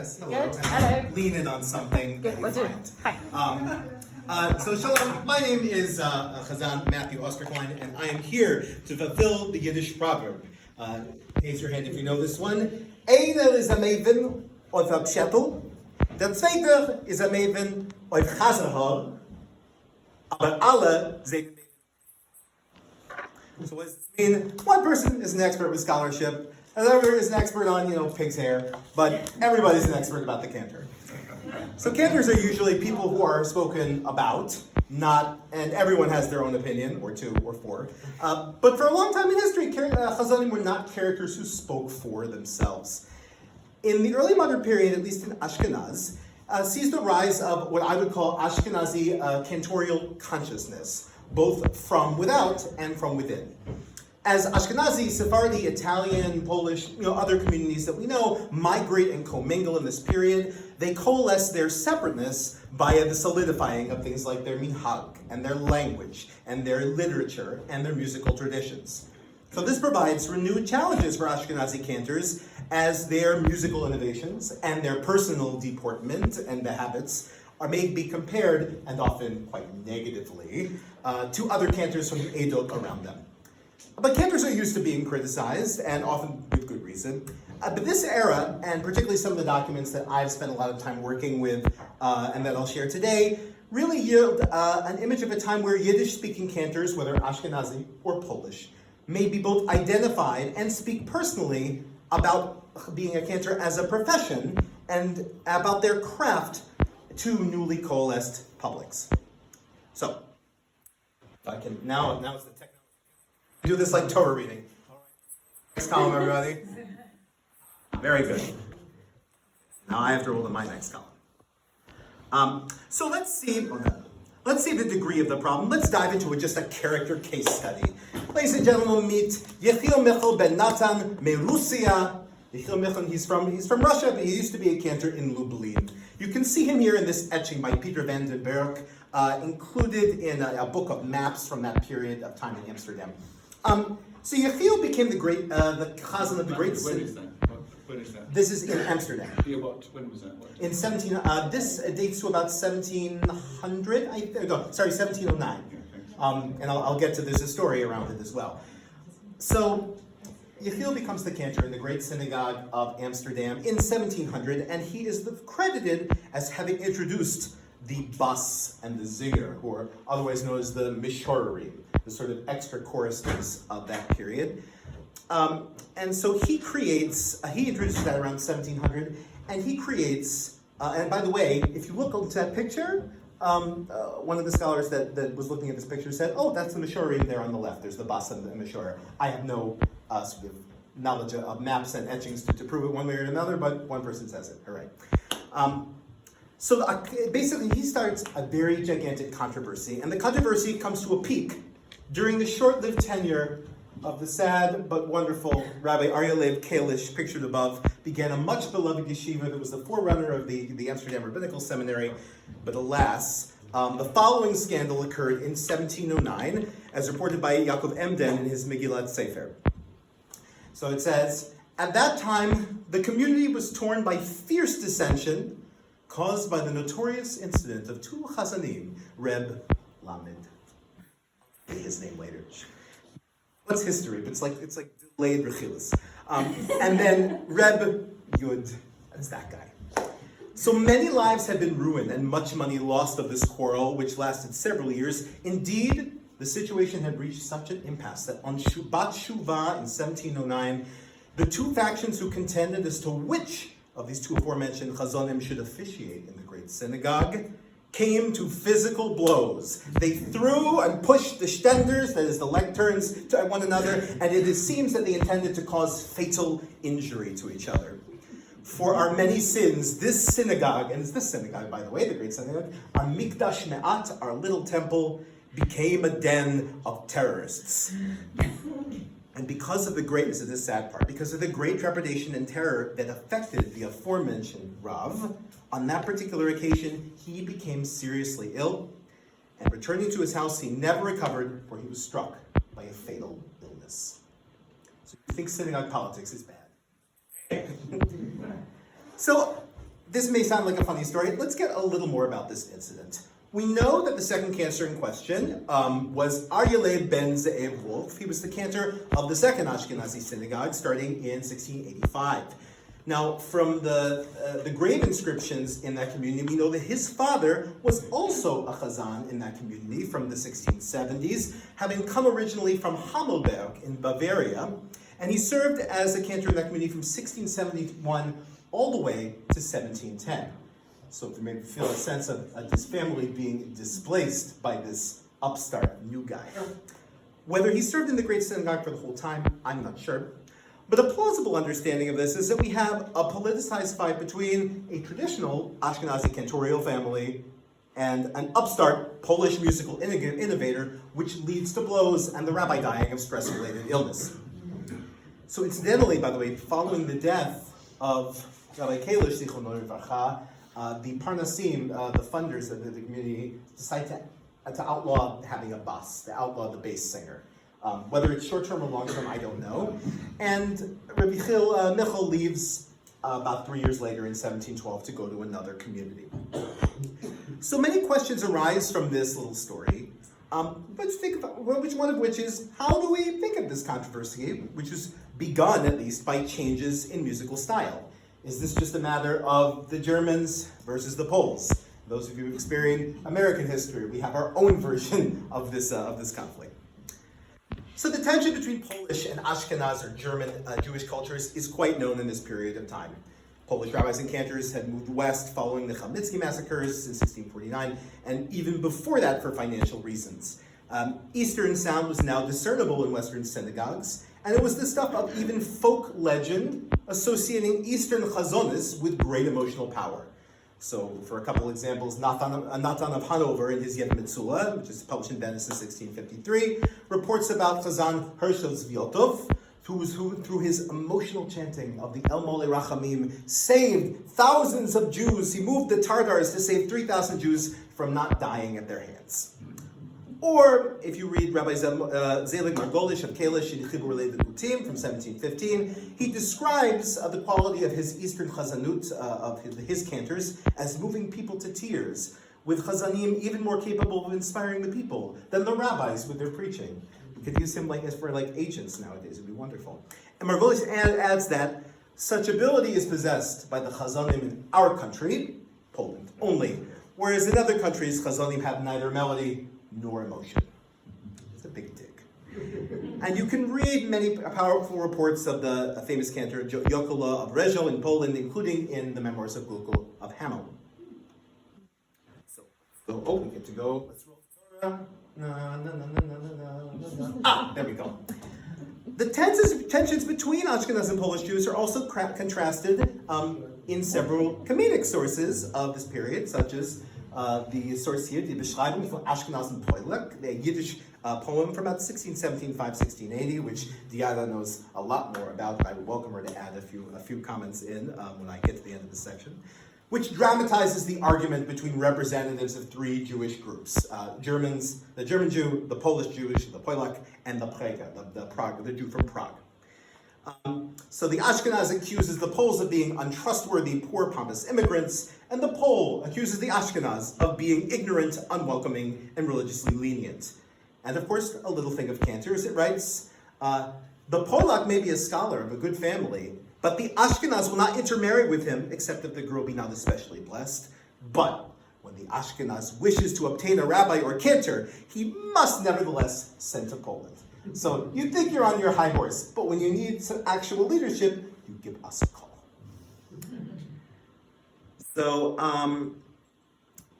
Yes, hello. Good. Hello. Lean in on something. Good. We'll do it. Hi. So shalom, my name is Chazan Matthew Austerklein, and I am here to fulfill the Yiddish proverb. Raise your hand if you know this one. Einer is a maven auf a pshetel. Der zweite is a maven auf Chazarhar. Aber alle sind. So what does this mean? One person is an expert with scholarship, another is an expert on, pig's hair, but everybody's an expert about the cantor. So cantors are usually people who are spoken about, and everyone has their own opinion, or two, or four. But for a long time in history, Chazanim were not characters who spoke for themselves. In the early modern period, at least in Ashkenaz, sees the rise of what I would call Ashkenazi cantorial consciousness, both from without and from within. As Ashkenazi, Sephardi, Italian, Polish, other communities that we know migrate and commingle in this period, they coalesce their separateness via the solidifying of things like their minhag, and their language, and their literature, and their musical traditions. So this provides renewed challenges for Ashkenazi cantors as their musical innovations and their personal deportment and the habits may be compared, and often quite negatively, to other cantors from the Edot around them. But cantors are used to being criticized, and often with good reason. But this era, and particularly some of the documents that I've spent a lot of time working with, and that I'll share today, really yield an image of a time where Yiddish-speaking cantors, whether Ashkenazi or Polish, may be both identified and speak personally about being a cantor as a profession, and about their craft to newly coalesced publics. So, if I can, now it's the technology. Do this like Torah reading. Next column, everybody. Very good. Now I have to roll in my next column. So let's see the degree of the problem. Let's dive into just a character case study. Ladies and gentlemen, meet Yechiel Michal ben Natan Merusia. Yechiel Michal, he's from Russia, but he used to be a cantor in Lublin. You can see him here in this etching by Peter van den Berg, included in a book of maps from that period of time in Amsterdam. So Yechiel became the chazan of the great city. When is that? This is in Amsterdam. Yeah, when was that? In this dates to about 1700. 1709. And I'll get to there's a story around it as well. So Yechiel becomes the cantor in the great synagogue of Amsterdam in 1700, and he is credited as having introduced the bas and the zinger, who are otherwise known as the mishorerim, the sort of extra choristers of that period. And so he introduces that around 1700, and he creates, and by the way, if you look into that picture, one of the scholars that was looking at this picture said, oh, that's the mishorerim there on the left, there's the bas and the mishorer. I have no sort of knowledge of maps and etchings to prove it one way or another, but one person says it, all right. So basically, he starts a very gigantic controversy, and the controversy comes to a peak during the short-lived tenure of the sad but wonderful Rabbi Aryeh Leib Kalish, pictured above, began a much-beloved yeshiva that was the forerunner of the Amsterdam Rabbinical Seminary. But alas, the following scandal occurred in 1709, as reported by Yaakov Emden in his Megillat Sefer. So it says, at that time, the community was torn by fierce dissension, caused by the notorious incident of two chazanim, Reb Lamed. His name later. What's history? It's like delayed rechilas. And then Reb Yud, that's that guy. So many lives have been ruined and much money lost of this quarrel, which lasted several years. Indeed, the situation had reached such an impasse that on Bat Shuvah in 1709, the two factions who contended as to which of these two aforementioned chazanim should officiate in the great synagogue came to physical blows. They threw and pushed the stenders, that is the lecterns, to one another, and it seems that they intended to cause fatal injury to each other. For our many sins, this synagogue, and it's this synagogue, by the way, the great synagogue, our Mikdash Me'at, our little temple, became a den of terrorists. And because of the greatness of this sad part, because of the great trepidation and terror that affected the aforementioned Rav, on that particular occasion, he became seriously ill, and returning to his house, he never recovered, for he was struck by a fatal illness. So you think synagogue politics is bad. So this may sound like a funny story. Let's get a little more about this incident. We know that the second cantor in question was Aryeh ben Ze'ev Wolf. He was the cantor of the second Ashkenazi synagogue starting in 1685. Now, from the grave inscriptions in that community, we know that his father was also a chazan in that community from the 1670s, having come originally from Hammelberg in Bavaria, and he served as a cantor in that community from 1671 all the way to 1710. So to maybe feel a sense of his family being displaced by this upstart new guy. Whether he served in the Great Synagogue for the whole time, I'm not sure. But a plausible understanding of this is that we have a politicized fight between a traditional Ashkenazi cantorial family and an upstart Polish musical innovator, which leads to blows and the rabbi dying of stress-related illness. So incidentally, by the way, following the death of Rabbi Kalish, Zichrono Livracha, the Parnasim, the funders of the community, decide to outlaw having a bas, to outlaw the bass singer. Whether it's short-term or long-term, I don't know. And Rabbi Michal leaves about 3 years later in 1712 to go to another community. So many questions arise from this little story. Let's think about which one of which is, how do we think of this controversy, which was begun at least by changes in musical style? Is this just a matter of the Germans versus the Poles? Those of you who experience American history, we have our own version of this conflict. So the tension between Polish and Ashkenaz or German Jewish cultures is quite known in this period of time. Polish rabbis and cantors had moved west following the Chmielnicki massacres in 1649, and even before that for financial reasons. Eastern sound was now discernible in Western synagogues, and it was the stuff of even folk legend associating Eastern chazonis with great emotional power. So, for a couple examples, Natan of Hanover in his Yed Mitzula, which is published in Venice in 1653, reports about Chazan Hershel Zviotov, who through his emotional chanting of the El Mole Rachamim, saved thousands of Jews. He moved the Tartars to save 3,000 Jews from not dying at their hands. Or, if you read Rabbi Zelig Margolish of Kalish in Chibur Related Kutim from 1715, he describes the quality of his Eastern chazanut, of his cantors, as moving people to tears, with chazanim even more capable of inspiring the people than the rabbis with their preaching. We could use him for agents nowadays, it would be wonderful. And Margolish adds that such ability is possessed by the chazanim in our country, Poland, only, whereas in other countries, chazanim have neither melody nor emotion. It's a big dig. And you can read many powerful reports of the famous cantor Jokola of Rezo in Poland, including in the memoirs of Glucko of Hamel. So, we get to go. Let's roll. There we go. The tensions between Ashkenaz and Polish Jews are also contrasted in several comedic sources of this period, such as the source here, the Beschreibung von Ashkenaz and Poilek, the Yiddish poem from about 1675, 1680, which Diana knows a lot more about, but I would welcome her to add a few comments in when I get to the end of the section, which dramatizes the argument between representatives of three Jewish groups, the German Jew, the Polish Jewish, the Poilek, and the Prager, the Jew from Prague. So the Ashkenaz accuses the Poles of being untrustworthy, poor, pompous immigrants, and the Pole accuses the Ashkenaz of being ignorant, unwelcoming, and religiously lenient. And of course, a little thing of Cantors, it writes, the Polak may be a scholar of a good family, but the Ashkenaz will not intermarry with him, except that the girl be not especially blessed. But when the Ashkenaz wishes to obtain a rabbi or cantor, he must nevertheless send to Poland. So you think you're on your high horse, but when you need some actual leadership, you give us a call. So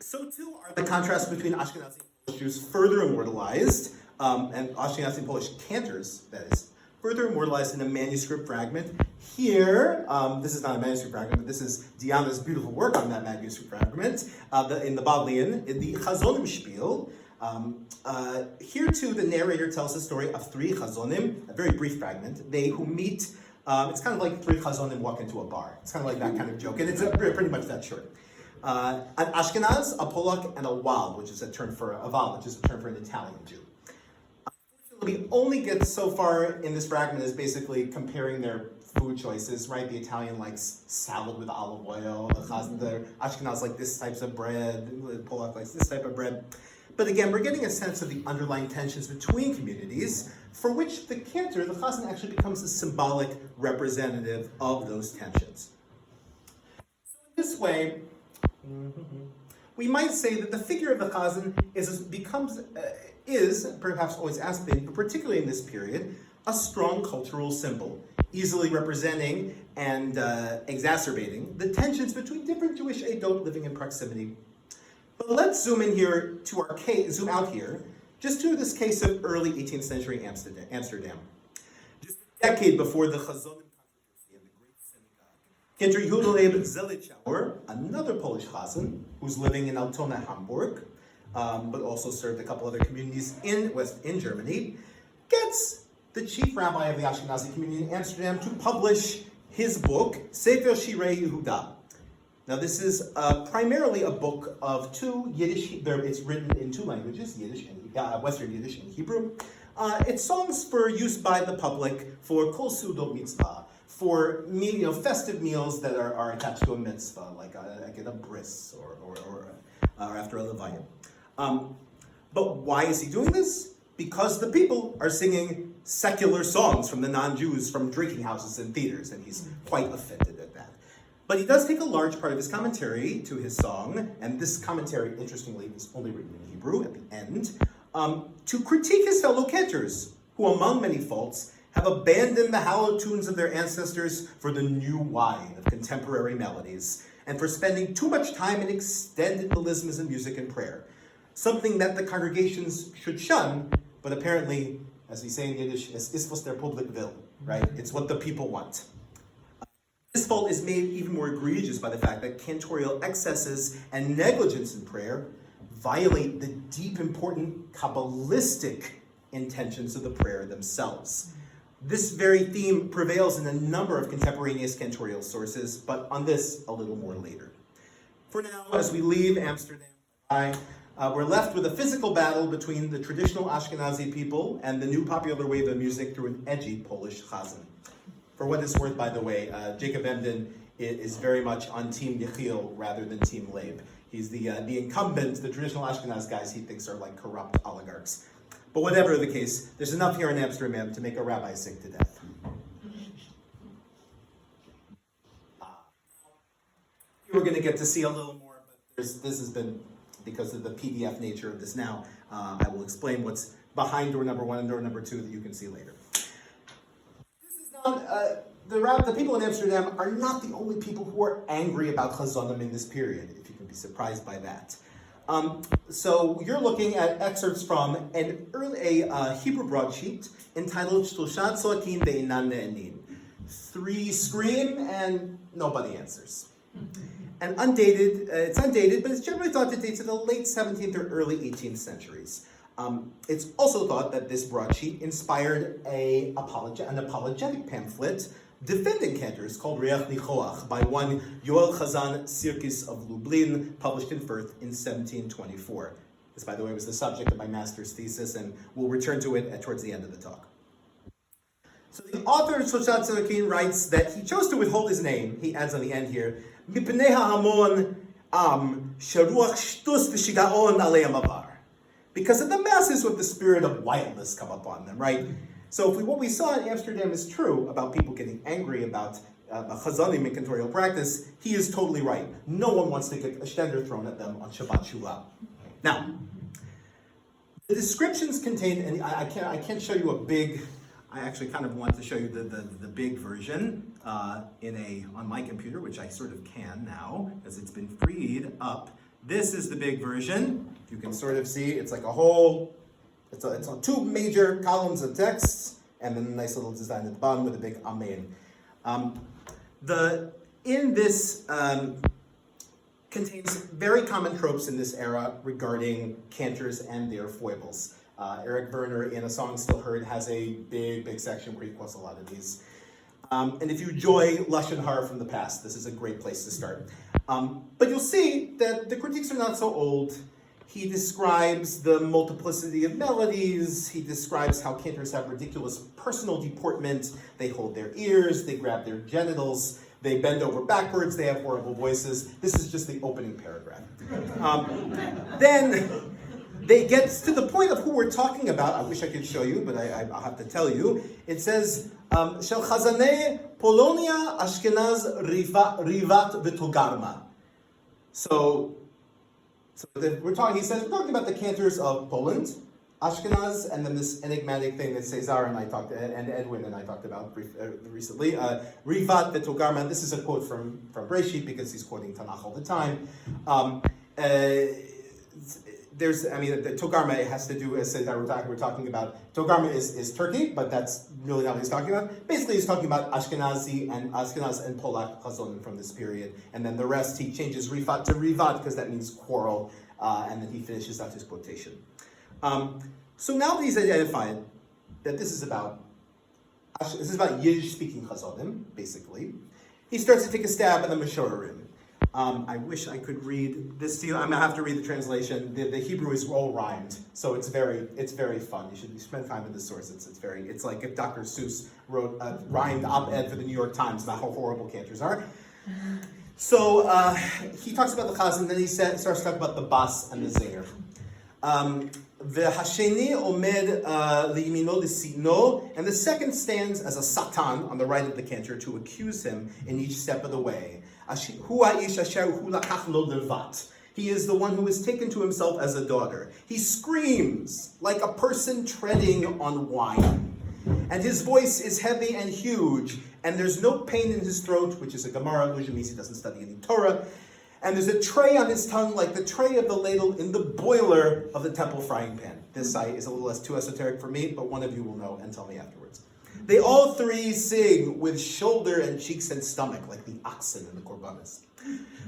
too are the contrasts between Ashkenazi and Polish Jews further immortalized, and Ashkenazi and Polish cantors, that is, further immortalized in a manuscript fragment. Here, this is not a manuscript fragment, but this is Diana's beautiful work on that manuscript fragment, in the Bodleian, in the Chazonim Spiel. Here too, the narrator tells the story of three chazonim, a very brief fragment, they who meet, it's kind of like three chazonim walk into a bar. It's kind of like that kind of joke, and it's pretty much that short. An Ashkenaz, a Polak, and a Wal, which is a term for a Val, which is a term for an Italian Jew. Unfortunately, we only get so far in this fragment as basically comparing their food choices, right? The Italian likes salad with olive oil. The Ashkenaz like this types of bread. The Polak likes this type of bread. But again, we're getting a sense of the underlying tensions between communities, for which the cantor, the chazan, actually becomes a symbolic representative of those tensions. So in this way, we might say that the figure of the chazan is perhaps always has been, but particularly in this period, a strong cultural symbol, easily representing and exacerbating the tensions between different Jewish Eidot living in proximity. But let's zoom in here to our case, zoom out here, just to this case of early 18th century Amsterdam. Just a decade before the Chazonim controversy in the Great Synagogue, Cantor Yehuda Leib Zelichauer, another Polish chazan who's living in Altona, Hamburg, but also served a couple other communities in Germany, gets the chief rabbi of the Ashkenazi community in Amsterdam to publish his book, Sefer Shirei Yehuda. Now this is primarily a book of two Yiddish, it's written in two languages, Yiddish and Western Yiddish and Hebrew. It's songs for use by the public for Kol Sudot Mitzvah, for festive meals that are attached to a mitzvah, like a bris or after a levaya. But why is he doing this? Because the people are singing secular songs from the non-Jews from drinking houses and theaters, and he's quite offended at that. But he does take a large part of his commentary to his song, and this commentary, interestingly, is only written in Hebrew at the end, to critique his fellow cantors, who, among many faults, have abandoned the hallowed tunes of their ancestors for the new wine of contemporary melodies, and for spending too much time in extended melismas in music and prayer, something that the congregations should shun, but apparently, as we say in Yiddish, es ist was der Publik will, right? It's what the people want. This fault is made even more egregious by the fact that cantorial excesses and negligence in prayer violate the deep, important Kabbalistic intentions of the prayer themselves. This very theme prevails in a number of contemporaneous cantorial sources, but on this a little more later. For now, as we leave Amsterdam, we're left with a physical battle between the traditional Ashkenazi people and the new popular wave of music through an edgy Polish chazan. For what it's worth, by the way, Jacob Emden is very much on Team Yechiel rather than Team Leib. He's the incumbent, the traditional Ashkenaz guys he thinks are like corrupt oligarchs. But whatever the case, there's enough here in Amsterdam to make a rabbi sick to death. We're going to get to see a little more, but this has been, because of the PDF nature of this now, I will explain what's behind door number 1 and door number 2 that you can see later. The people in Amsterdam are not the only people who are angry about chazonim in this period, if you can be surprised by that. So you're looking at excerpts from a Hebrew broadsheet entitled Shlosha Tzoakim Ve'enan Ne'enin. 3 scream and nobody answers. And it's undated, but it's generally thought to date to the late 17th or early 18th centuries. It's also thought that this broadsheet inspired an apologetic pamphlet defending cantors called Reach Nichoach by one Yoel Chazan Sirkis of Lublin, published in Firth in 1724. This, by the way, was the subject of my master's thesis, and we'll return to it towards the end of the talk. So the author of Shlosha Tzoakim writes that he chose to withhold his name. He adds on the end here, Mipnei ha'hamon sheruach shtus v'shigaon aleim avar. Because of the masses with the spirit of wildness come upon them, right? So if what we saw in Amsterdam is true about people getting angry about chazanim in cantorial practice, he is totally right. No one wants to get a stender thrown at them on Shabbat Shuvah. Now, the descriptions contain, and I can't show you a big, I actually kind of want to show you the big version on my computer, which I sort of can now, as it's been freed up. This is the big version. You can sort of see it's like a whole, it's on 2 major columns of text, and then a nice little design at the bottom with a big amen. This contains very common tropes in this era regarding cantors and their foibles. Eric Werner, in A Song Still Heard, has a big section where he quotes a lot of these. And if you enjoy Lashon Hara from the past, this is a great place to start. But you'll see that the critiques are not so old. He describes the multiplicity of melodies. He describes how cantors have ridiculous personal deportment. They hold their ears, they grab their genitals, they bend over backwards, they have horrible voices. This is just the opening paragraph. Then they get to the point of who we're talking about. I wish I could show you, but I'll have to tell you. It says, Shel Chazanei Polonia Ashkenaz Rivat V'Togarma. So we're talking about the cantors of Poland, Ashkenaz, and then this enigmatic thing that Cesar and Edwin and I talked about recently. Rivat V'Togarma. This is a quote from Breshit because he's quoting Tanakh all the time. The Togarma has to do, as Cesar we're talking about. Togarma is Turkey, but that's really not what he's talking about. Basically, he's talking about Ashkenaz and Polak Chazonim from this period, and then the rest he changes Rifat to Rivat because that means quarrel, and then he finishes out his quotation. So now that he's identified that this is about Yiddish-speaking Chazonim, basically, he starts to take a stab at the Meshorerim. I wish I could read this to you. I'm gonna have to read the translation. The Hebrew is all rhymed, so it's very fun. You spend time with the source. It's like if Dr. Seuss wrote a rhymed op-ed for the New York Times. Not how horrible cantors are. So he talks about the chaz, and then he starts to talk about the bas and the zinger. The hasheni omed liyimino l'sino, and the second stands as a satan on the right of the cantor to accuse him in each step of the way. He is the one who is taken to himself as a daughter. He screams like a person treading on wine. And his voice is heavy and huge, and there's no pain in his throat, which is a Gemara, which means he doesn't study any Torah. And there's a tray on his tongue like the tray of the ladle in the boiler of the temple frying pan. This site is a little less too esoteric for me, but one of you will know and tell me afterwards. They all three sing with shoulder and cheeks and stomach, like the oxen in the korbanos.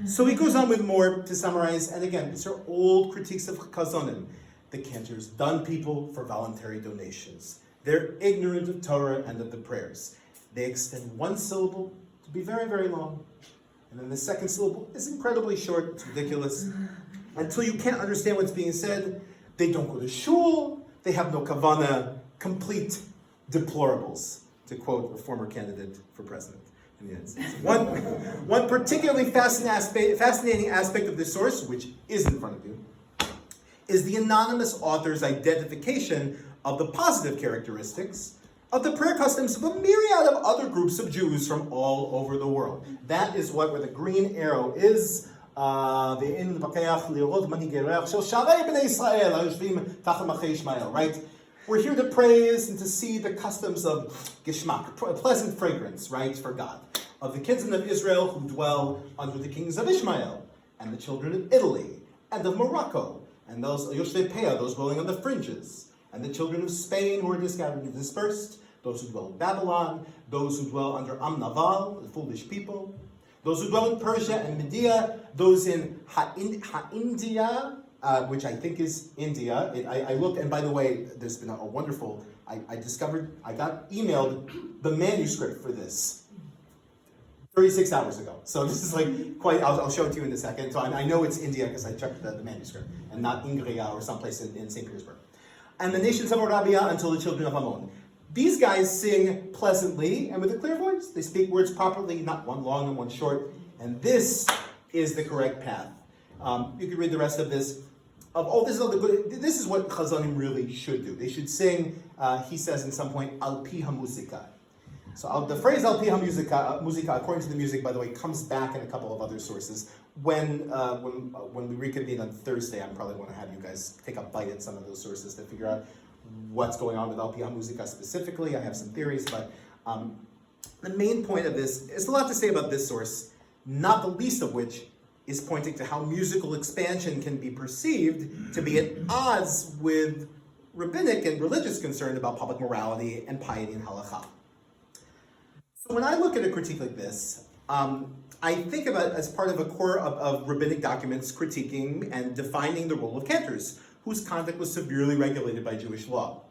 So he goes on with more to summarize, and again, these are old critiques of Chazonim. The cantors dun people for voluntary donations. They're ignorant of Torah and of the prayers. They extend one syllable to be very, very long, and then the second syllable is incredibly short. It's ridiculous. Until you can't understand what's being said, they don't go to shul, they have no kavanah, complete deplorables, to quote a former candidate for president in the United States. One particularly fascinating aspect of this source, which is in front of you, is the anonymous author's identification of the positive characteristics of the prayer customs of a myriad of other groups of Jews from all over the world. That is where the green arrow is. Right? We're here to praise and to see the customs of Gishmak, a pleasant fragrance, right, for God, of the kinsmen of Israel who dwell under the kings of Ishmael, and the children of Italy, and of Morocco, and those Yoshvei Peah, those dwelling on the fringes, and the children of Spain who are scattered and dispersed, those who dwell in Babylon, those who dwell under Amnaval, the foolish people, those who dwell in Persia and Media, those in India, which I think is India. I looked, and by the way, there's been a wonderful, I got emailed the manuscript for this 36 hours ago. So this is like quite, I'll show it to you in a second. So I know it's India because I checked the manuscript, and not Ingria or someplace in St. Petersburg. And the nations of Arabia until the children of Ammon. These guys sing pleasantly and with a clear voice. They speak words properly, not one long and one short. And this is the correct path. You can read the rest of this. This is what Chazonim really should do. They should sing, he says in some point, al pi ha-musika. So the phrase al pi ha-musika, according to the music, by the way, comes back in a couple of other sources. When we reconvene on Thursday, I'm probably going to have you guys take a bite at some of those sources to figure out what's going on with al pi ha-musika specifically. I have some theories, but the main point of this is a lot to say about this source, not the least of which is pointing to how musical expansion can be perceived to be at odds with rabbinic and religious concern about public morality and piety and halakha. So when I look at a critique like this, I think about it as part of a core of rabbinic documents critiquing and defining the role of cantors, whose conduct was severely regulated by Jewish law.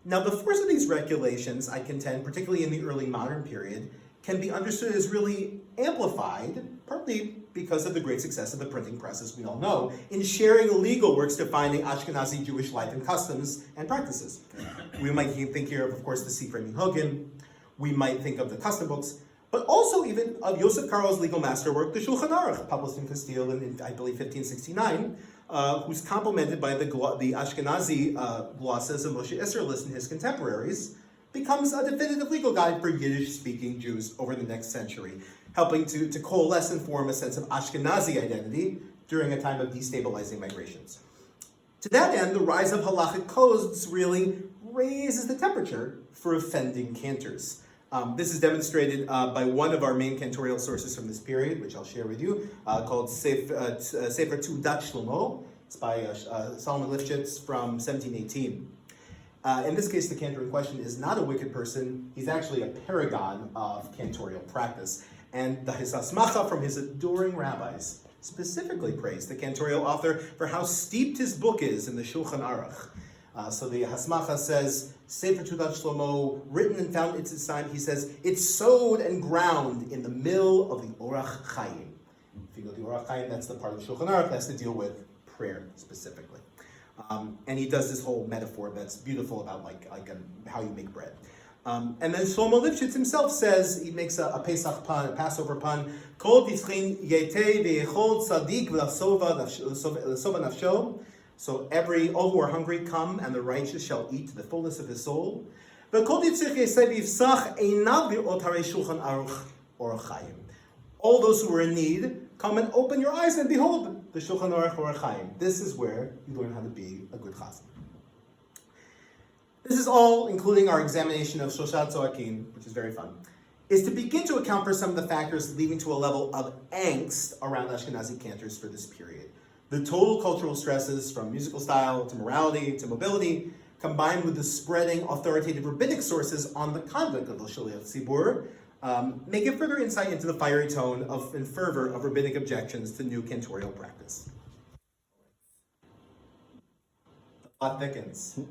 Now, the force of these regulations, I contend, particularly in the early modern period, can be understood as really amplified, partly because of the great success of the printing press, as we all know, in sharing legal works defining Ashkenazi Jewish life and customs and practices. We might think here of course, the Sifrei Minhagim. We might think of the custom books, but also even of Yosef Karo's legal masterwork, the Shulchan Aruch, published in Castile in I believe, 1569, who's complemented by the Ashkenazi glosses of Moshe Isserles and his contemporaries, becomes a definitive legal guide for Yiddish-speaking Jews over the next century, helping to coalesce and form a sense of Ashkenazi identity during a time of destabilizing migrations. To that end, the rise of halachic codes really raises the temperature for offending cantors. This is demonstrated by one of our main cantorial sources from this period, which I'll share with you, called Sefer Tudat Shlomo. It's by Solomon Lifshitz from 1718. In this case, the cantor in question is not a wicked person. He's actually a paragon of cantorial practice. And his hasmacha from his adoring rabbis specifically praised the cantorial author for how steeped his book is in the Shulchan Aruch. So the hasmacha says, Sefer Tudat Shlomo, written and found at its time, he says, it's sowed and ground in the mill of the Orach Chaim. If you go to the Orach Chaim, that's the part of the Shulchan Aruch that has to deal with prayer specifically. And he does this whole metaphor that's beautiful about how you make bread. And then Shlomo Lifshitz himself says, he makes a Pesach pun, a Passover pun, Kol titzchin yete ve'echol tzadik v'lasova nafsho. So all who are hungry come, and the righteous shall eat to the fullness of his soul. All those who are in need, come and open your eyes and behold the Shulchan Aruch Orach Chaim. This is where you learn how to be a good chazan. This is all, including our examination of Shoshat Zoakim, which is very fun, is to begin to account for some of the factors leading to a level of angst around Ashkenazi cantors for this period. The total cultural stresses, from musical style to morality to mobility, combined with the spreading authoritative rabbinic sources on the conduct of the Shaliach Tzibur, may give further insight into the fiery tone and fervor of rabbinic objections to new cantorial practice. The plot thickens.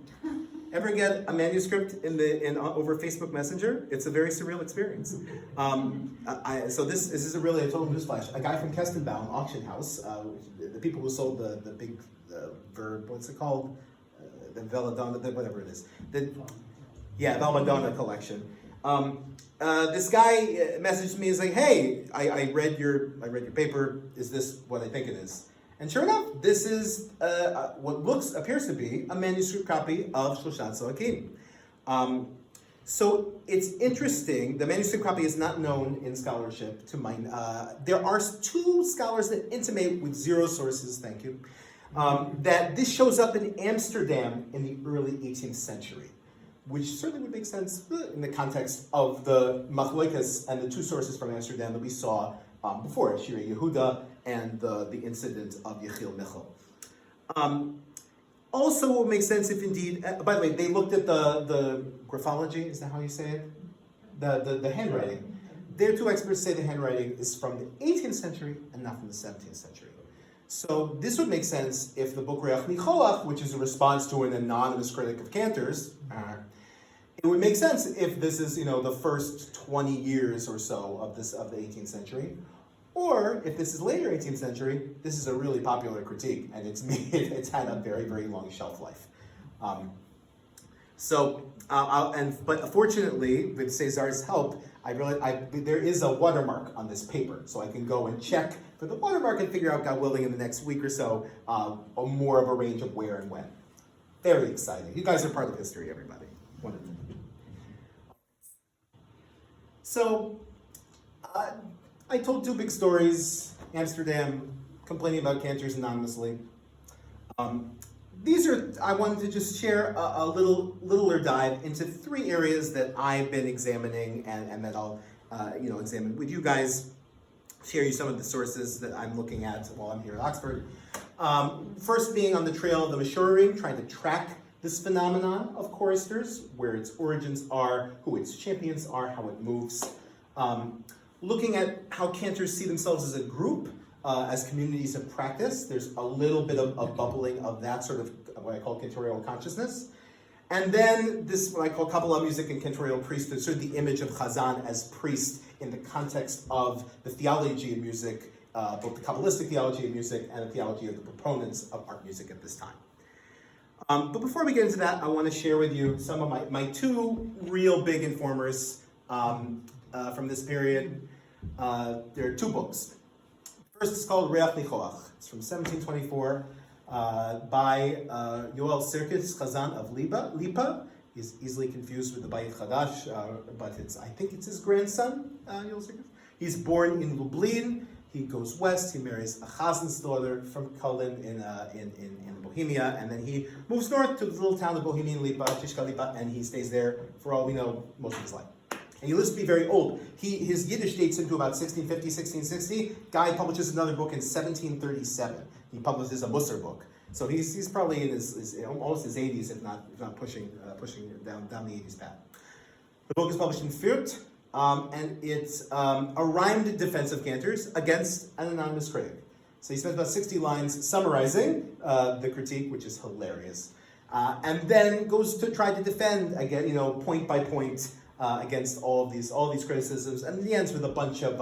Ever get a manuscript over Facebook Messenger? It's a very surreal experience. So this is a really a total newsflash. A guy from Kestenbaum auction house, the people who sold the big verb, what's it called? The Veladonna, whatever it is. Valmadonna collection. This guy messaged me. He's like, "Hey, I read your paper. Is this what I think it is?" And sure enough, this is what appears to be a manuscript copy of Shoshat Zoakim. So it's interesting. The manuscript copy is not known in scholarship to mine. There are two scholars that intimate with zero sources, thank you, that this shows up in Amsterdam in the early 18th century, which certainly would make sense in the context of the Machlokas and the two sources from Amsterdam that we saw before, Shirei Yehuda and the incident of Yechiel Michal. Also, it would make sense if indeed, by the way, they looked at the graphology, is that how you say it? The handwriting. Their two experts say the handwriting is from the 18th century and not from the 17th century. So this would make sense if the book Reach Nicholach, which is a response to an anonymous critic of Cantors, it would make sense if this is, the first 20 years or so of the 18th century, or if this is later 18th century, this is a really popular critique, and it's had a very, very long shelf life. But fortunately, with Cesar's help, there is a watermark on this paper, so I can go and check for the watermark and figure out, God willing, in the next week or so, more of a range of where and when. Very exciting. You guys are part of history, everybody. Wonderful. So, I told two big stories, Amsterdam, complaining about cantors anonymously. I wanted to just share a littler dive into three areas that I've been examining and that I'll examine with you guys, share you some of the sources that I'm looking at while I'm here at Oxford. First being on the trail of the Meshurim, trying to track this phenomenon of choristers, where its origins are, who its champions are, how it moves. Looking at how cantors see themselves as a group, as communities of practice. There's a little bit of a bubbling of that sort of what I call cantorial consciousness. And then this, what I call Kabbalah music and cantorial priesthood, sort of the image of Chazan as priest in the context of the theology of music both the Kabbalistic theology of music and the theology of the proponents of art music at this time. But before we get into that, I want to share with you some of my two real big informers from this period. There are two books. First is called Reach Nichoach. It's from 1724 by Yoel Sirkis Chazan of Lipa. He's easily confused with the Bayit Chadash, but I think it's his grandson, Yoel Sirkis. He's born in Lublin. He goes west. He marries a Chazen's daughter from Kolin in Bohemia, and then he moves north to the little town of Bohemian Lipa, Tishka Lipa, and he stays there for all we know most of his life. And he lives to be very old. His Yiddish dates into about 1650, 1660. Guy publishes another book in 1737. He publishes a Musar book. So he's probably in his almost his 80s, if not pushing down the 80s path. The book is published in Fürth. And it's a rhymed defense of Cantors against an anonymous critic. So he spends about 60 lines summarizing the critique, which is hilarious, and then goes to try to defend again, point by point against all these criticisms, and he ends with a bunch of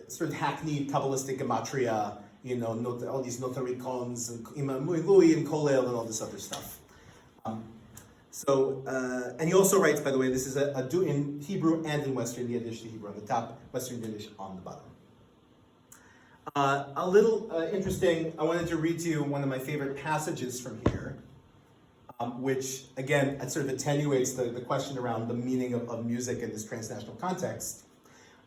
sort of hackneyed Kabbalistic gematria, all these notarikons and Imam Louis and Kolel and all this other stuff. And he also writes, by the way, this is a do in Hebrew and in Western Yiddish, the Hebrew on the top, Western Yiddish on the bottom. A little interesting, I wanted to read to you one of my favorite passages from here, which, again, it sort of attenuates the question around the meaning of music in this transnational context.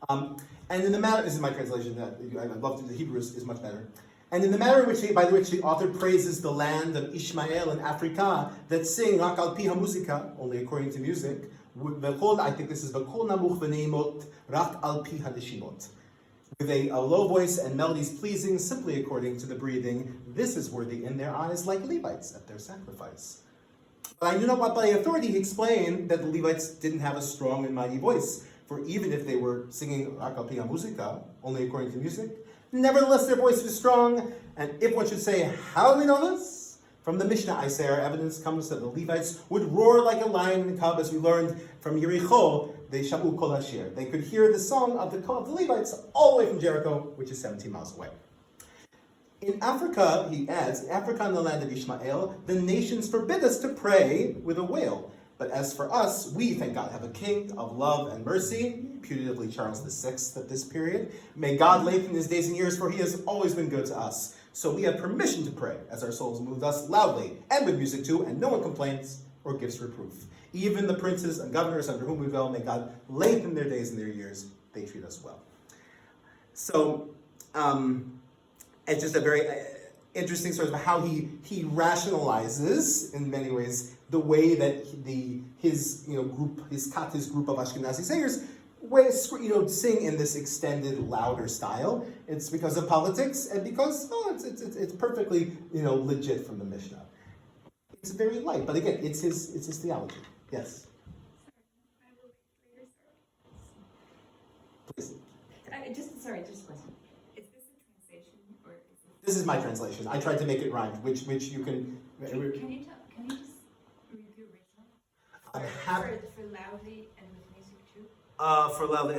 And in the matter, this is my translation, I love the Hebrew is much better. And in the manner by which the author praises the land of Ishmael and Africa that sing rak al pi hamuzika, only according to music, I think this is v'kol namuch v'neimot rak al pi haneshimot, with a low voice and melodies pleasing simply according to the breathing. This is worthy in their eyes like Levites at their sacrifice. But I do not want by authority he explained that the Levites didn't have a strong and mighty voice, for even if they were singing rak al pi hamuzika, only according to music, nevertheless, their voice was strong, and if one should say, how do we know this? From the Mishnah, I say, our evidence comes that the Levites would roar like a lion in a cub, as we learned from Yericho, they shamu kol hashir. They could hear the song of the Levites all the way from Jericho, which is 17 miles away. In Africa, he adds, in Africa and the land of Ishmael, the nations forbid us to pray with a wail. But as for us, we, thank God, have a king of love and mercy, putatively Charles VI at this period. May God lengthen his days and years, for he has always been good to us. So we have permission to pray, as our souls move thus loudly, and with music too, and no one complains or gives reproof. Even the princes and governors under whom we dwell, may God lengthen their days and their years. They treat us well. So, it's just a very interesting sort of how he rationalizes, in many ways, the way that his group of Ashkenazi singers sing in this extended, louder style. It's because of politics and because it's perfectly legit from the Mishnah. It's very light, but again, it's his theology. Yes. Please. Just a question. Is this a translation or is it? This is my translation. I tried to make it rhymed, which you can. Can you just read the original? For loudly and with music too? For loudly,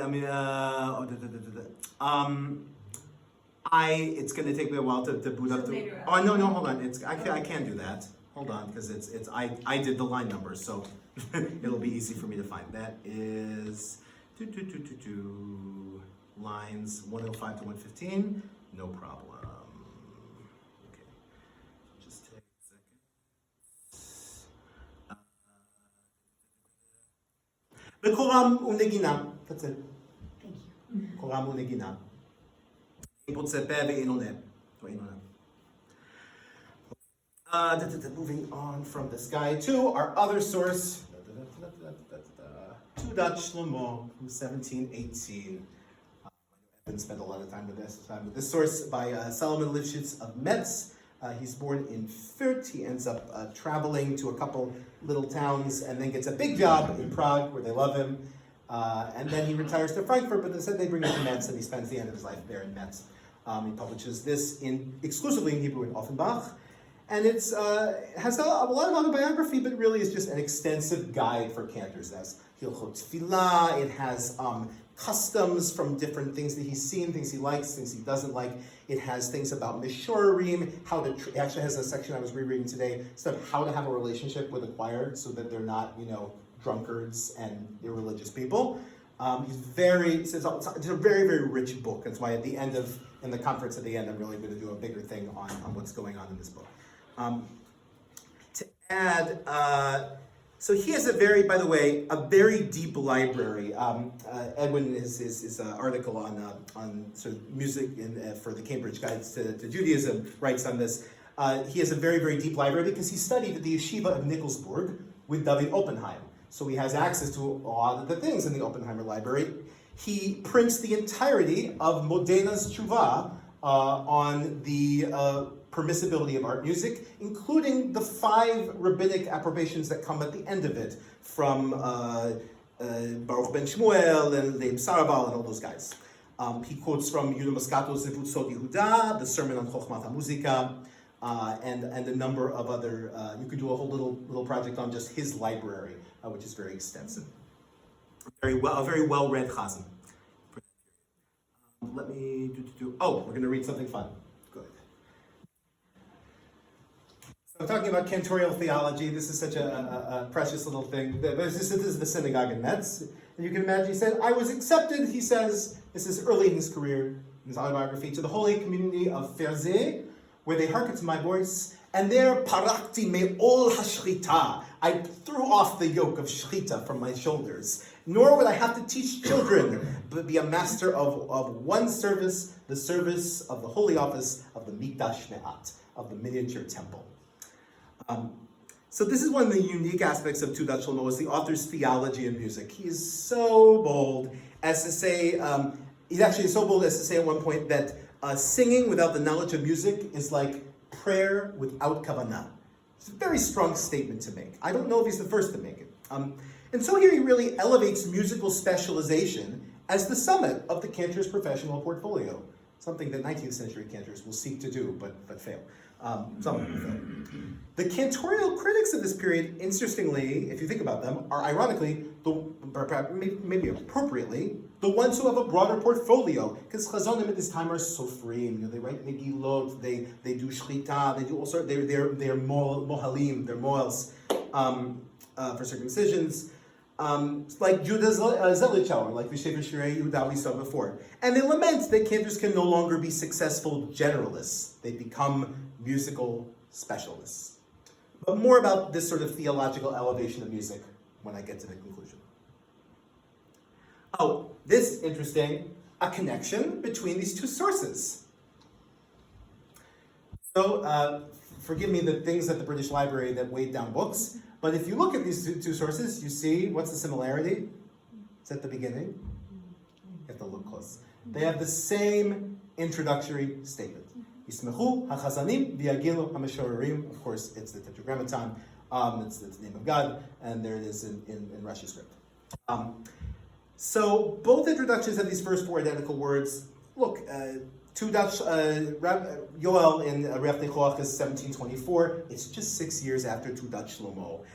it's going to take me a while to boot up. Oh no, hold on. I can't do that. Hold on, because I did the line numbers, so it'll be easy for me to find. That is lines 105 to 115. No problem. Okay, just take a second. The Koram Unegina. That's it. Thank you. Koram Unegina. Moving on from this guy to our other source, to Dutch Shlomo from 1718. I haven't spent a lot of time with this source by Solomon Lifshitz of Metz. He's born in Fürth. He ends up traveling to a couple little towns and then gets a big job in Prague where they love him. And then he retires to Frankfurt, but they said they bring him to Metz, and he spends the end of his life there in Metz. He publishes this exclusively in Hebrew in Offenbach. And it has a lot of autobiography, but really is just an extensive guide for cantors. It has Hilchot Tefillah, it has customs from different things that he's seen, things he likes, things he doesn't like. It has things about mishorim, it actually has a section I was rereading today, stuff how to have a relationship with a choir so that they're not, drunkards and irreligious people. It's a very, very rich book. That's why in the conference at the end, I'm really going to do a bigger thing on what's going on in this book. To add, so he has by the way, a very deep library. Edwin, his article on sort of music for the Cambridge Guides to Judaism writes on this. He has a very, very deep library because he studied at the yeshiva of Nickelsburg with David Oppenheim. So he has access to a lot of the things in the Oppenheimer library. He prints the entirety of Modena's Tshuva on the permissibility of art music, including the 5 rabbinic approbations that come at the end of it, from Baruch ben Shmuel and Leib Saraval and all those guys. He quotes from Yehuda Moscato's Zivut Sod Yehuda, the sermon on Chochmat HaMuzika, and a number of other, you could do a whole little project on just his library, which is very extensive. A very well-read chazan. Let me we're going to read something fun. Good. So I'm talking about cantorial theology. This is such a precious little thing. This is the synagogue in Metz. And you can imagine, he said, I was accepted, he says, this is early in his career, in his autobiography, to the holy community of Ferzeh, where they hearkened to my voice, and there parakti me'ol hashchita. I threw off the yoke of shchita from my shoulders. Nor would I have to teach children, but be a master of one service, the service of the holy office of the Mikdash Me'at, of the miniature temple. So this is one of the unique aspects of Tudat Shlomo, is the author's theology in music. He is so bold as to say, he's actually so bold as to say at one point that singing without the knowledge of music is like prayer without kavanah. It's a very strong statement to make. I don't know if he's the first to make it. And so here he really elevates musical specialization as the summit of the cantor's professional portfolio, something that 19th century cantors will seek to do, but fail. Some of them fail. The cantorial critics of this period, interestingly, if you think about them, are ironically, maybe appropriately, the ones who have a broader portfolio, because chazonim at this time are sofrim. They write megillot, they do shchita, they do all sorts. They're mohalim, they're moels for circumcisions. Like Judah Zelichauer, like the Shever Shirei Yehuda we saw before. And they lament that cantors can no longer be successful generalists. They become musical specialists. But more about this sort of theological elevation of music when I get to the conclusion. Oh, this is interesting, a connection between these two sources. So, forgive me the things at the British Library that weighed down books, but if you look at these two sources, you see, what's the similarity? It's at the beginning. You have to look close. They have the same introductory statement. Yismechu hachazanim v'yagilu hameshorerim. Of course, it's the Tetragrammaton. It's the name of God, and there it is in Rashi script. So both introductions have these first 4 identical words. Look, Yoel in Reach Nechoach is 1724. It's just 6 years after Tudat Shlomo.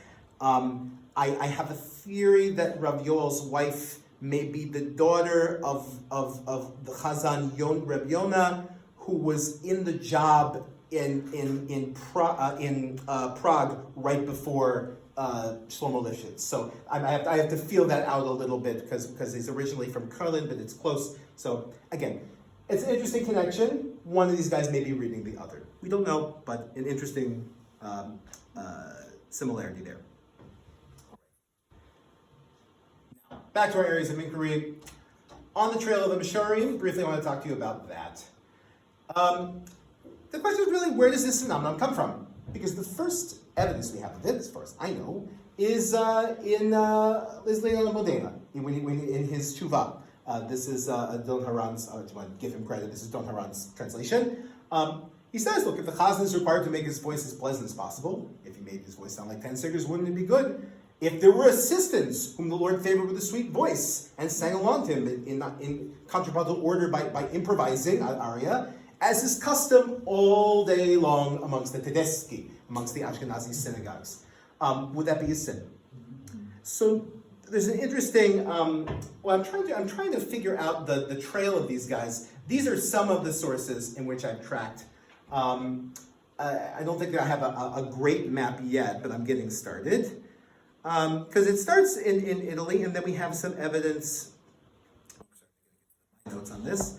I have a theory that Rav Yoel's wife may be the daughter of the Chazan Reb Yonah, who was in the job in Prague right before Shlomo Lifshitz. So I have to feel that out a little bit because he's originally from Karlin, but it's close. So again, it's an interesting connection. One of these guys may be reading the other. We don't know, but an interesting similarity there. Now, back to our areas of inquiry. On the trail of the Misharim, briefly I want to talk to you about that. The question is really, where does this phenomenon come from? Because the first evidence we have of it, as far as I know, is in Leon Modena, in his Tshuva. This is Don Haran's, I want to give him credit, this is Don Haran's translation. He says, look, if the Chazan is required to make his voice as pleasant as possible, if he made his voice sound like 10 singers, wouldn't it be good? If there were assistants whom the Lord favored with a sweet voice and sang along to him in contrapuntal order by improvising an aria, as is custom all day long amongst the Tedeschi, amongst the Ashkenazi synagogues, would that be a sin? So there's an interesting. I'm trying to figure out the trail of these guys. These are some of the sources in which I've tracked. I don't think I have a great map yet, but I'm getting started. Because it starts in Italy, and then we have some evidence. Notes on this.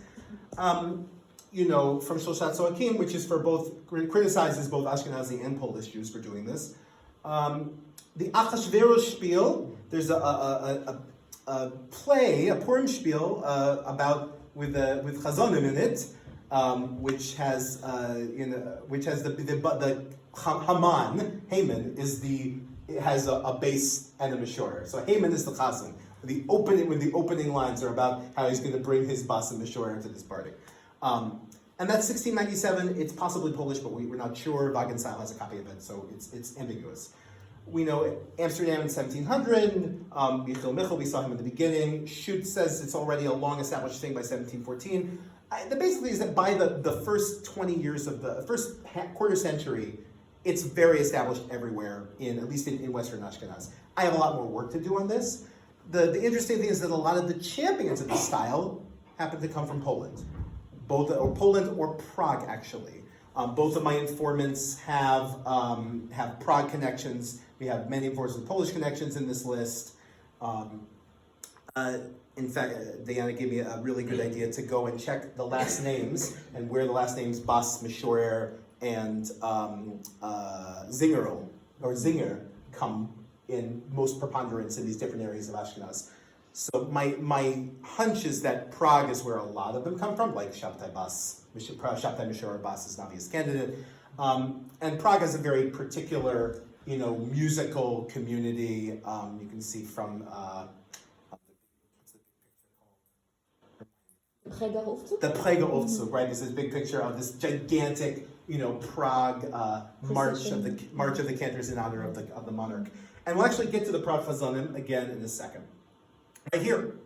From Shoshat Soakim, which is for both, criticizes both Ashkenazi and Polish Jews for doing this. The Achashverosh spiel, there's a play, a Purim spiel about with Chazonim in it, which has the Haman has a base and a Mishor. So Haman is the Chazan. When the opening lines are about how he's going to bring his bas and Mishor into this party. And that's 1697. It's possibly Polish, but we're not sure. Wagenseil has a copy of it, so it's ambiguous. We know Amsterdam in 1700. Michel, we saw him in the beginning. Schut says it's already a long-established thing by 1714. The basically is that by the first 20 years of the first quarter century, it's very established everywhere, at least in Western Ashkenaz. I have a lot more work to do on this. The interesting thing is that a lot of the champions of the style happen to come from Poland. Poland or Prague, actually. Both of my informants have Prague connections. We have many informants with Polish connections in this list. In fact, Diana gave me a really good idea to go and check the last names and where the last names Bas, Mishorer, and Zinger come in most preponderance in these different areas of Ashkenaz. So my hunch is that Prague is where a lot of them come from, like Shabtai Bas, Shabtai Mishorer Bas is an obvious candidate. And Prague has a very particular, musical community. You can see from the Prager Aufzug, right? This is a big picture of this gigantic, Prague march of the Cantors in honor of the monarch. And we'll actually get to the Prague Chazonim again in a second. Right here,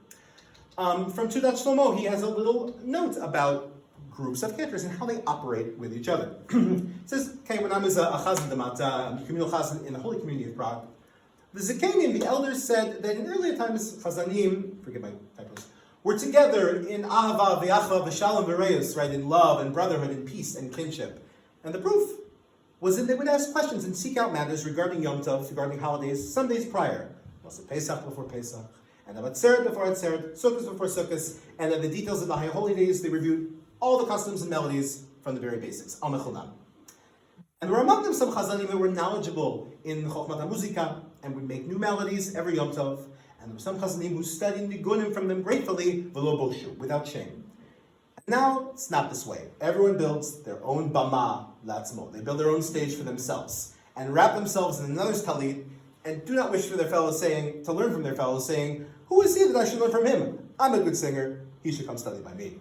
from Tudat Shlomo, he has a little note about groups of Cantors and how they operate with each other. It says, okay, when I was a Chazan Damata, communal Chazan in the Holy Community of Prague, the Zikanim, the elders, said that in earlier times, Chazanim, forgive my typos, were together in Ahava, V'Achva, V'Shalom, V'Reus, right, in love and brotherhood and peace and kinship. And the proof was that they would ask questions and seek out matters regarding Yom Tov, regarding holidays, some days prior. Was it Pesach before Pesach? And about Atzeret before Atzeret, Sukkot before Sukkot, and then the details of the high holy days, they reviewed all the customs and melodies from the very basics, Al Mechonam. And there were among them some Chazanim who were knowledgeable in Chochmat HaMuzika, and would make new melodies every Yom Tov. And there were some Chazanim who studied Nigunim from them gratefully, v'lo boshu, without shame. Now, it's not this way. Everyone builds their own bama latzmo. They build their own stage for themselves, and wrap themselves in another's talit, and do not wish for their fellows to learn from their fellows, saying, who is he that I should learn from him? I'm a good singer, he should come study by me.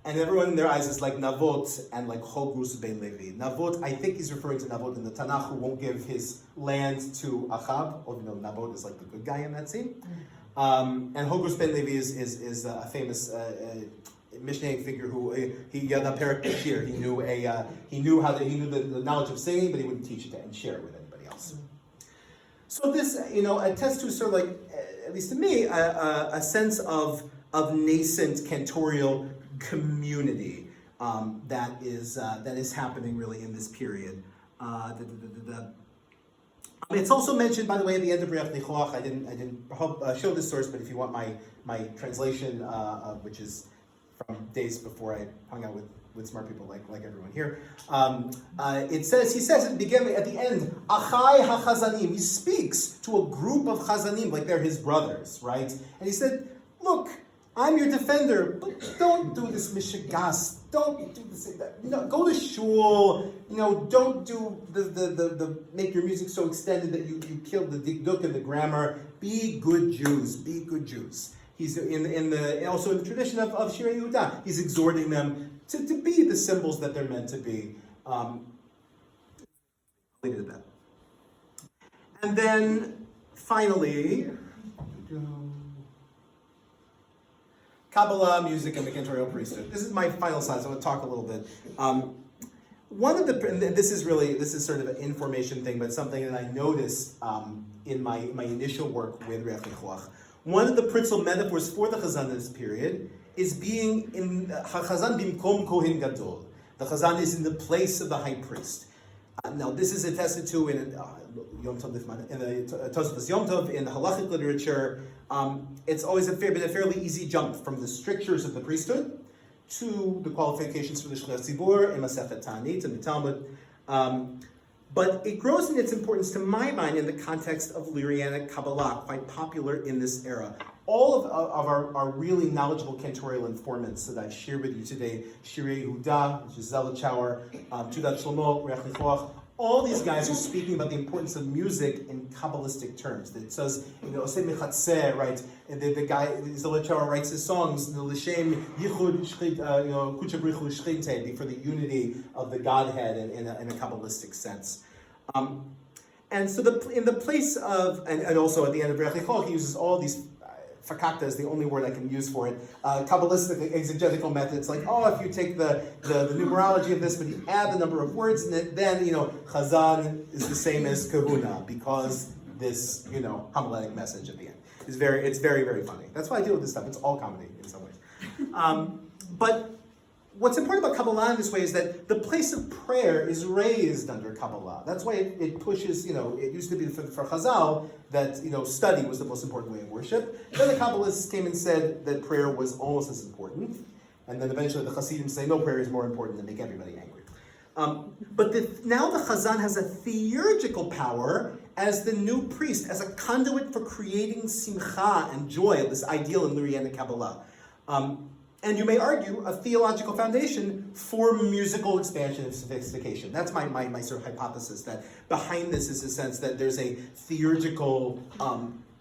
And everyone in their eyes is like Navot and like Chogrus ben Levi. Navot, I think he's referring to Navot in the Tanakh, who won't give his land to Achab, although Navot is like the good guy in that scene. And Chogrus ben Levi is a famous Mishnah figure who he had a perik b'shir. He knew the knowledge of singing, but he wouldn't teach it and share it with anybody else. So this, attests to sort of like, at least to me, a sense of nascent cantorial community that is happening really in this period. It's also mentioned, by the way, at the end of Reach Nichoach. I didn't show this source, but if you want my translation, which is from days before I hung out with smart people like everyone here, he says at the end, Achai HaChazanim. He speaks to a group of Chazanim like they're his brothers, right? And he said, look, I'm your defender, but don't do this mishigas. Don't do this. Go to shul. Don't do the make your music so extended that you killed the dikduk and the grammar. Be good Jews. Be good Jews. He's also in the tradition of Shirei Yehuda. He's exhorting them to be the symbols that they're meant to be. Leave it at that. And then finally, Kabbalah, music, and the cantorial priesthood. This is my final slide, so I'm going to talk a little bit. One of the, and this is sort of an information thing, but something that I noticed in my initial work with Reach Nichoach. One of the principal metaphors for the Chazan in this period is being in Chazan bimkom Kohen Gadol. The Chazan is in the place of the high priest. Now, this is attested to in Yom Tov, in the Tosfos Yom Tov, in the halachic literature. It's always been a fairly easy jump from the strictures of the priesthood to the qualifications for the Shliach Tzibur in Masechet Ta'anit and the Talmud. But it grows in its importance, to my mind, in the context of Lyrianic Kabbalah, quite popular in this era. All of our really knowledgeable cantorial informants that I've shared with you today, Shirei Yehuda, Gisela Chauer, Tudat Shlomo, Reach Nichoach, all these guys are speaking about the importance of music in Kabbalistic terms. It says, Oseh Mechatzeh, right? The guy, Gisela Chauer writes his songs, L'Shem Yichud Kucha Brichu Shchinte, for the unity of the Godhead in a Kabbalistic sense. And so in the place of, and also at the end of Reach Nichoach, he uses all these fakakta is the only word I can use for it. Kabbalistic exegetical methods, like, if you take the numerology of this, but you add the number of words in it, then, Chazan is the same as kahuna, because this, homiletic message at the end. It's very, very funny. That's why I deal with this stuff. It's all comedy in some ways. But what's important about Kabbalah in this way is that the place of prayer is raised under Kabbalah. That's why it pushes, it used to be for Chazal that, study was the most important way of worship. Then the Kabbalists came and said that prayer was almost as important. And then eventually the Hasidim say, no, prayer is more important than make everybody angry. But now the Chazan has a theurgical power as the new priest, as a conduit for creating simcha and joy, this ideal in Lyrianic Kabbalah. And you may argue a theological foundation for musical expansion and sophistication. That's my sort of hypothesis, that behind this is a sense that there's a theurgical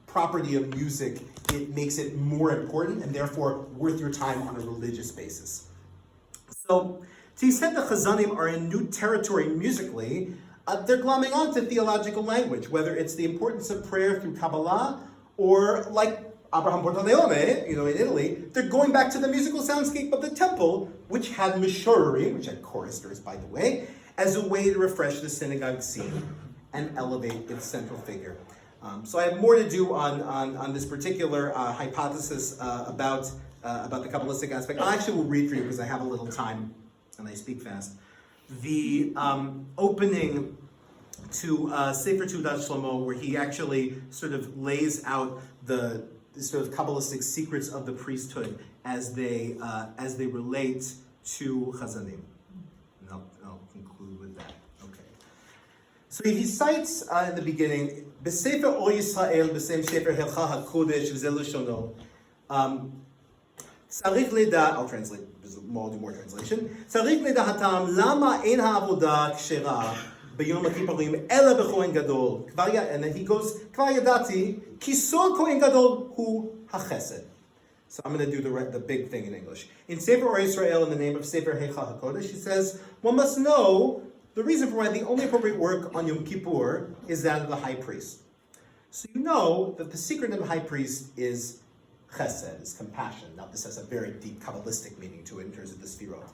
property of music. It makes it more important and therefore worth your time on a religious basis. So, to the extent that Chazanim are in new territory musically, they're glomming onto theological language, whether it's the importance of prayer through Kabbalah, or like Abraham Portaleone, in Italy, they're going back to the musical soundscape of the temple, which had mishorari, which had choristers, by the way, as a way to refresh the synagogue scene and elevate its central figure. So I have more to do on this particular hypothesis about the Kabbalistic aspect. I actually will read for you because I have a little time and I speak fast. The opening to Sefer Tudat Shlomo, where he actually sort of lays out the sort of Kabbalistic secrets of the priesthood as they relate to Chazanim. And I'll conclude with that. Okay. So he cites in the beginning, B'Sefer O Yisrael, B'Sem Sefer Helcha HaKodesh, V'Zel Shono. Tzarich leda, I'll translate, I'll do more translation. Tzarich leda hatam, lama ein ha'avoda kshera, b'yom ha'kippurim, ela b'kohen gadol. And then he goes, Kvar yadati, kisod kohen gadol hu ha'chesed. So I'm going to do the big thing in English. In Sefer Or Yisrael, in the name of Sefer Helcha HaKodesh, he says, one must know the reason for why the only appropriate work on Yom Kippur is that of the high priest. So you know that the secret of the high priest is chesed, is compassion. Now this has a very deep Kabbalistic meaning to it in terms of the Sfirot.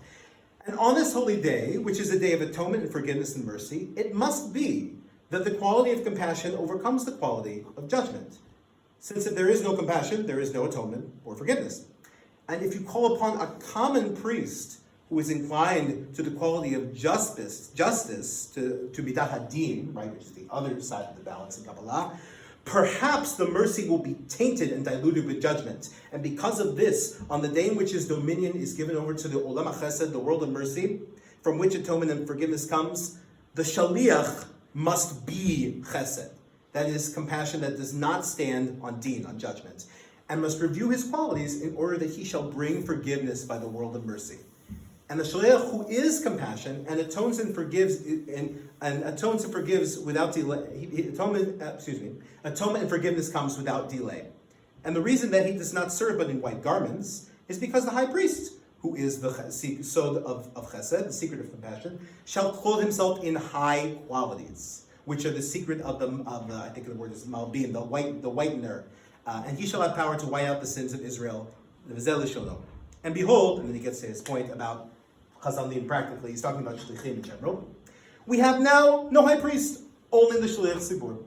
And on this holy day, which is a day of atonement and forgiveness and mercy, it must be that the quality of compassion overcomes the quality of judgment. Since if there is no compassion, there is no atonement or forgiveness. And if you call upon a common priest who is inclined to the quality of justice to midat hadin, right, which is the other side of the balance in Kabbalah, perhaps the mercy will be tainted and diluted with judgment. And because of this, on the day in which his dominion is given over to the Olam HaChesed, the world of mercy, from which atonement and forgiveness comes, the Shaliach must be Chesed. That is, compassion that does not stand on deen, on judgment, and must review his qualities in order that he shall bring forgiveness by the world of mercy. And the Shaliach, who is compassion and atones and forgives without delay. Atonement and forgiveness comes without delay. And the reason that he does not serve but in white garments is because the high priest, who is the sod of chesed, the secret of compassion, shall clothe himself in high qualities, which are the secret of the I think the word is malbin, the whitener, and he shall have power to wipe out the sins of Israel. And behold, and then he gets to his point about Chazanim practically. He's talking about shlichim in general. We have now no high priest, only the shliach tzibur.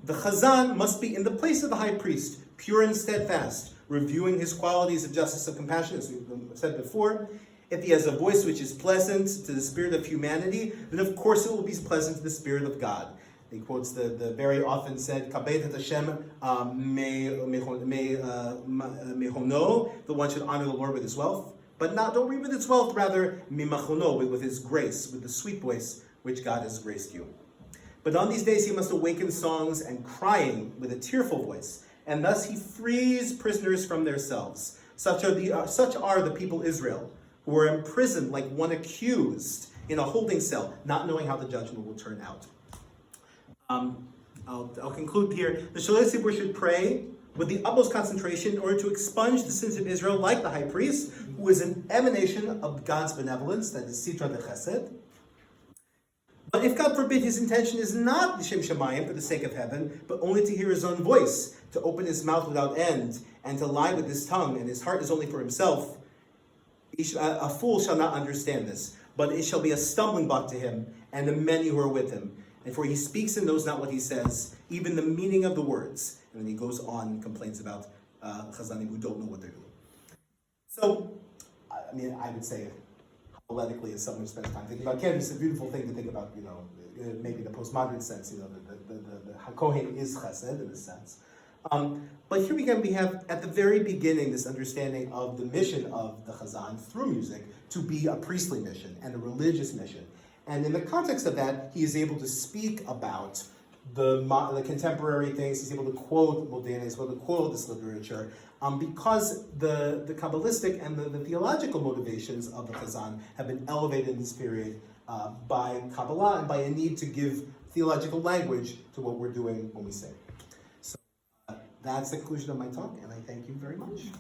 The chazan must be in the place of the high priest, pure and steadfast, reviewing his qualities of justice and compassion, as we've said before. If he has a voice which is pleasant to the spirit of humanity, then of course it will be pleasant to the spirit of God. He quotes the very often said, Kabet et Hashem mehono, the one should honor the Lord with his wealth, but don't read with his wealth, rather mimachono, with his grace, with the sweet voice which God has graced you. But on these days he must awaken songs and crying with a tearful voice, and thus he frees prisoners from their cells. Such are the people Israel, who are imprisoned like one accused in a holding cell, not knowing how the judgment will turn out. I'll conclude here. The Shalei Tzibur should pray with the utmost concentration in order to expunge the sins of Israel, like the high priest, who is an emanation of God's benevolence, that is Sitra de Chesed. But if, God forbid, his intention is not L'shem Shamayim, for the sake of heaven, but only to hear his own voice, to open his mouth without end, and to lie with his tongue, and his heart is only for himself, a fool shall not understand this, but it shall be a stumbling block to him, and the many who are with him. And for he speaks and knows not what he says, even the meaning of the words. And then he goes on and complains about Chazanim who don't know what they're doing. So, I mean, I would say, homiletically, as someone who spends time thinking about Cantors, it's a beautiful thing to think about, maybe the postmodern sense, the HaKohen is Chesed in a sense. But here again, we have at the very beginning this understanding of the mission of the Chazan through music to be a priestly mission and a religious mission. And in the context of that, he is able to speak about the contemporary things. He's able to quote Modena, he's able to quote this literature, because the Kabbalistic and the theological motivations of the Chazan have been elevated in this period by Kabbalah and by a need to give theological language to what we're doing when we sing. So that's the conclusion of my talk, and I thank you very much.